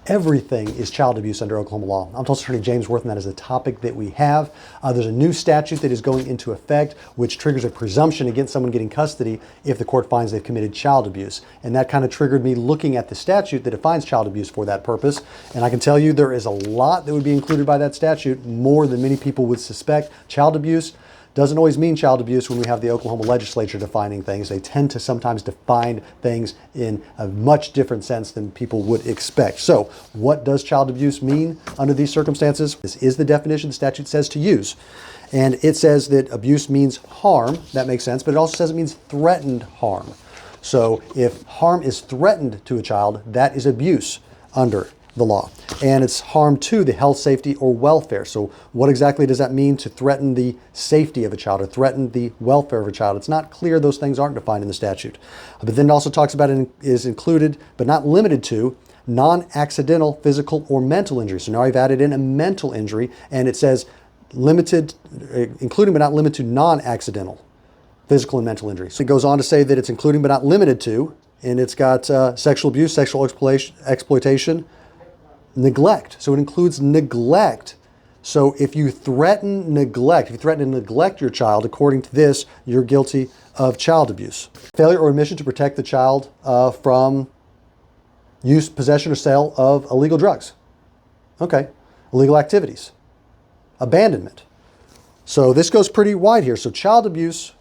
Everything is child abuse under Oklahoma law. I'm Tulsa Attorney James Worth, and that is a topic that we have. There's a new statute that is going into effect, which triggers a presumption against someone getting custody if the court finds they've committed child abuse. And that kind of triggered me looking at the statute that defines child abuse for that purpose. And I can tell you there is a lot that would be included by that statute, more than many people would suspect. Child abuse doesn't always mean child abuse when we have the Oklahoma legislature defining things. They tend to sometimes define things in a much different sense than people would expect. So what does child abuse mean under these circumstances? This is the definition the statute says to use. And it says that abuse means harm. That makes sense. But it also says it means threatened harm. So if harm is threatened to a child, that is abuse under the law. And it's harm to the health, safety, or welfare. So what exactly does that mean to threaten the safety of a child or threaten the welfare of a child? It's not clear. Those things aren't defined in the statute. But then it also talks about it is included, but not limited to, non-accidental physical or mental injury. So now I've added in a mental injury, and it says limited, including but not limited to non-accidental physical and mental injury. So it goes on to say that it's including but not limited to, and it's got sexual abuse, sexual exploitation, neglect. So it includes neglect. So if you threaten neglect, if you threaten to neglect your child, according to this, you're guilty of child abuse. Failure or omission to protect the child from use, possession, or sale of illegal drugs. Okay. Illegal activities. Abandonment. So this goes pretty wide here. So child abuse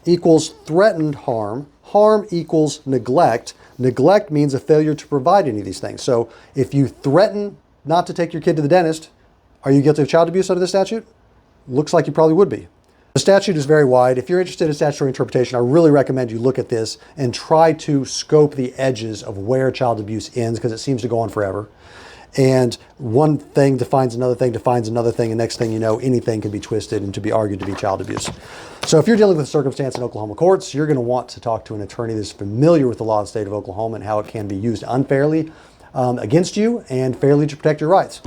equals threatened harm. Harm equals neglect. Neglect means a failure to provide any of these things. So if you threaten not to take your kid to the dentist, are you guilty of child abuse under the statute? Looks like you probably would be. The statute is very wide. If you're interested in statutory interpretation, I really recommend you look at this and try to scope the edges of where child abuse ends, because it seems to go on forever. And one thing defines another thing, defines another thing, and next thing you know, anything can be twisted and to be argued to be child abuse. So if you're dealing with a circumstance in Oklahoma courts, you're going to want to talk to an attorney that's familiar with the law of the state of Oklahoma and how it can be used unfairly against you and fairly to protect your rights.